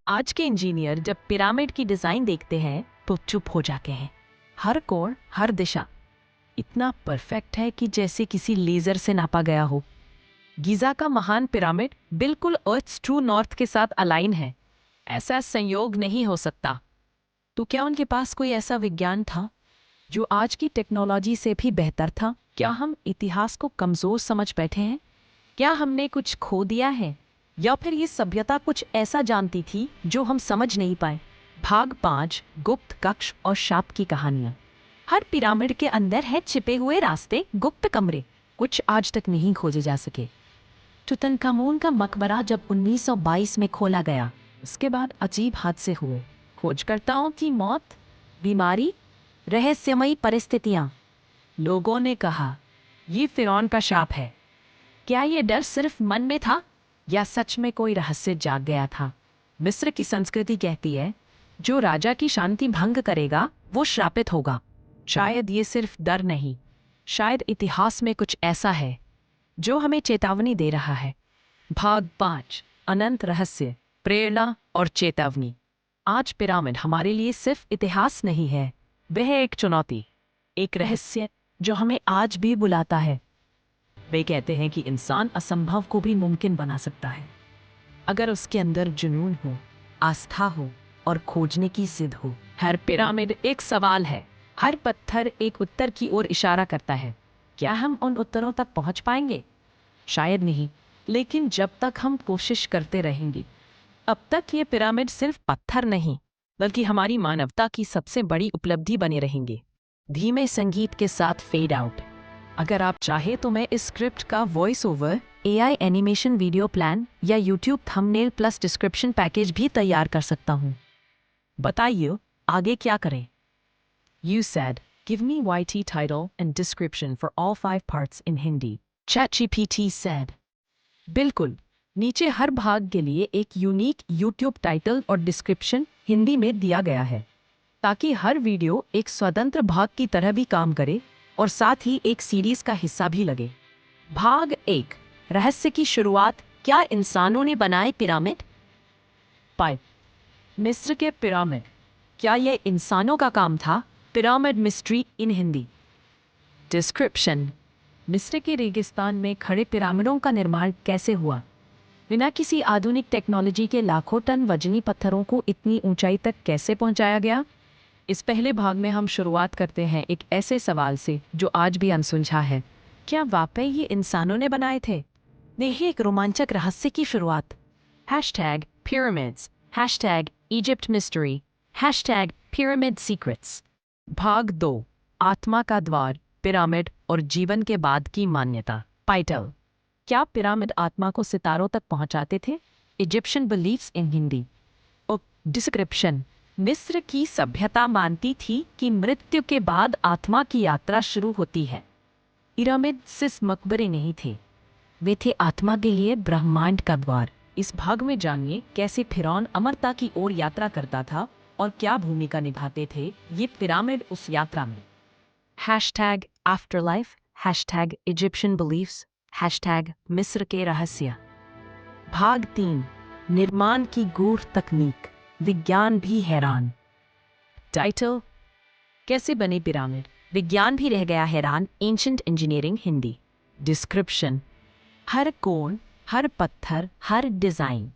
आज के इंजीनियर जब पिरामिड की डिजाइन देखते हैं तो चुप हो जाते हैं। हर कोण, हर दिशा इतना परफेक्ट है कि जैसे किसी लेजर से नापा गया हो। गीजा का महान पिरामिड बिल्कुल अर्थ ट्रू नॉर्थ के साथ अलाइन है। ऐसा संयोग नहीं हो सकता। तो क्या उनके पास कोई ऐसा विज्ञान था जो आज की टेक्नोलॉजी से भी बेहतर था? क्या हम इतिहास को कमजोर समझ बैठे हैं? क्या हमने कुछ खो दिया है, या फिर ये सभ्यता कुछ ऐसा जानती थी जो हम समझ नहीं पाए? भाग 5, गुप्त कक्ष और शाप की कहानियां। हर पिरामिड के अंदर है छिपे हुए रास्ते, गुप्त कमरे, कुछ आज तक नहीं खोजे जा सके। टुतनखामुन का मकबरा जब 1922 में खोला गया, उसके बाद अजीब हादसे हुए। खोजकर्ताओं की मौत, बीमारी, रहस्यमयी परिस्थितियां। लोगों ने कहा ये फिरौन का शाप है। क्या ये डर सिर्फ मन में था या सच में कोई रहस्य जाग गया था? मिस्र की संस्कृति कहती है जो राजा की शांति भंग करेगा वो श्रापित होगा। शायद ये सिर्फ डर नहीं, शायद इतिहास में कुछ ऐसा है जो हमें चेतावनी दे रहा है। भाग 5, अनंत रहस्य, प्रेरणा और चेतावनी। आज पिरामिड हमारे लिए सिर्फ इतिहास नहीं है, वह एक चुनौती, एक रहस्य जो हमें आज भी बुलाता है। वे कहते हैं कि इंसान असंभव को भी मुमकिन बना सकता है अगर उसके अंदर जुनून हो, आस्था हो और खोजने की जिद हो। हर पिरामिड एक सवाल है, हर पत्थर एक उत्तर की ओर इशारा करता है। क्या हम उन उत्तरों तक पहुंच पाएंगे? शायद नहीं, लेकिन जब तक हम कोशिश करते रहेंगे। अब तक ये पिरामिड सिर्फ पत्थर नहीं, बल्कि हमारी मानवता की सबसे बड़ी उपलब्धि बने रहेंगे। धीमे संगीत के साथ फेड आउट। अगर आप चाहे तो मैं इस स्क्रिप्ट का voice over, AI animation video plan या YouTube thumbnail plus description package भी तैयार कर सकता हूँ। बताइए आगे क्या करें? You said, give me YT title and description for all 5 parts in Hindi. ChatGPT said, बिल्कुल, नीचे हर भाग के लिए एक यूनिक YouTube टाइटल और डिस्क्रिप्शन हिंदी में दिया गया है, ताकि हर वीडियो एक स्वतंत्र भाग की तरह भी काम करे और साथ ही एक सीरीज का हिस्सा भी लगे। भाग 1, रहस्य की शुरुआत, क्या इंसानों ने बनाए पिरामिड? पाइप, मिस्र के पिरामिड, क्या यह इंसानों का काम था? पिरामिड मिस्ट्री इन हिंदी। डिस्क्रिप्शन, मिस्र के रेगिस्तान में खड़े पिरामिडों का निर्माण कैसे हुआ? बिना किसी आधुनिक टेक्नोलॉजी के लाखों टन वजनी पत्थरों को इतनी ऊंचाई तक कैसे पहुंचाया गया? इस पहले भाग में हम शुरुआत करते हैं एक ऐसे सवाल से जो आज भी अनसुलझा है। क्या वाकई ये इंसानों ने बनाए थे? देखिए एक रोमांचक रहस्य की शुरुआत। #pyramids, #Egypt mystery, #pyramid secrets। भाग 2, आत्मा का द्वार, पिरामिड और जीवन के बाद की मान्यता। टाइटल, क्या पिरामिड आत्मा को सितारों तक पहुंचाते थे? इजिप्शियन बिलीफ्स इन हिंदी। डिस्क्रिप्शन, मिस्र की सभ्यता मानती थी कि मृत्यु के बाद आत्मा की यात्रा शुरू होती है। पिरामिड सिर्फ मकबरे नहीं थे, वे थे आत्मा के लिए ब्रह्मांड का द्वार। इस भाग में जानिए कैसे फिरौन अमरता की ओर यात्रा करता था और क्या भूमिका निभाते थे ये पिरामिड उस यात्रा में। #आफ्टरलाइफ, #इजिप्शियन बिलीफ्स, #मिस्र के रहस्य। भाग 3, निर्माण की गूढ़ तकनीक, विज्ञान भी हैरान। टाइटल, कैसे बने पिरामिड, विज्ञान भी रह गया हैरान, एंशिएंट इंजीनियरिंग हिंदी। डिस्क्रिप्शन, हर कोण, हर पत्थर, हर डिजाइन,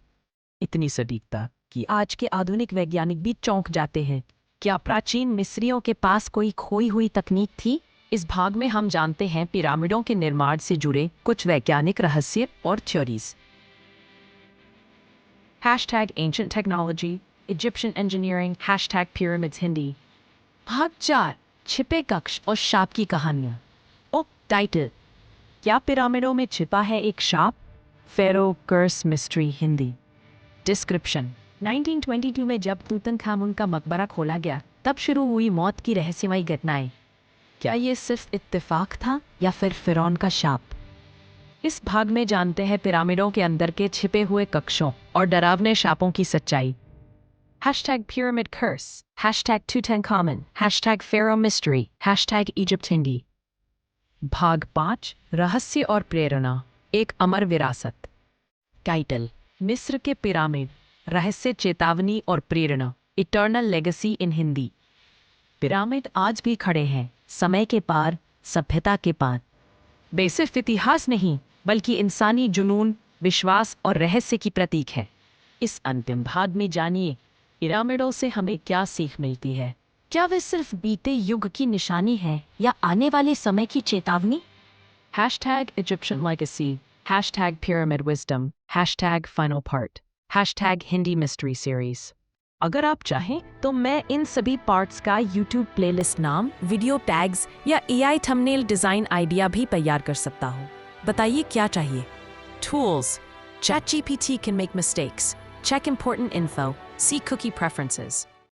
इतनी सटीकता कि आज के आधुनिक वैज्ञानिक भी चौंक जाते हैं। क्या प्राचीन मिस्रियों के पास कोई खोई हुई तकनीक थी? इस भाग में हम जानते हैं पिरामिडों के निर्माण से जुड़े कुछ वैज्ञानिक रहस्य और theories. #ancient technology, Egyptian engineering, #pyramids Hindi. भाग 4, छिपे कक्ष और शाप की कहानियां। टाइटल, क्या पिरामिडों में छिपा है एक शाप? फेरो कर्स मिस्ट्री हिंदी। डिस्क्रिप्शन, 1922 में जब तूतनखामुन का मकबरा खोला गया तब शुरू हुई मौत की रहस्यमयी घटनाएं। क्या ये सिर्फ इत्तेफाक था या फिर फिरौन का शाप? इस भाग में जानते हैं पिरामिडों के अंदर के छिपे हुए कक्षों और डरावने शापों की सच्चाई। #pyramid curse, #Tutankhamun, #pharaoh mystery, #Egypt Hindi. भाग 5, रहस्य और प्रेरणा, एक अमर विरासत। टाइटल, मिस्र के पिरामिड, रहस्य, चेतावनी और प्रेरणा, इटर्नल लेगेसी इन हिंदी। पिरामिड आज भी खड़े हैं, समय के पार, सभ्यता के पार। वे सिर्फ इतिहास नहीं, बल्कि इंसानी जुनून, विश्वास और रहस्य की प्रतीक है। इस अंतिम भाग में जानिए, पिरामिडों से हमें क्या सीख मिलती है। क्या वे सिर्फ बीते युग की निशानी है या आने वाले समय की चेतावनी? #Egyptian Legacy, #Pyramid Wisdom, #Final Part, #Hindi Mystery Series। अगर आप चाहें तो मैं इन सभी पार्ट्स का YouTube प्लेलिस्ट नाम, वीडियो टैग्स या AI थंबनेल डिजाइन आइडिया भी तैयार कर सकता हूँ। बताइए क्या चाहिए? Tools: ChatGPT can make mistakes. Check important info. See cookie preferences.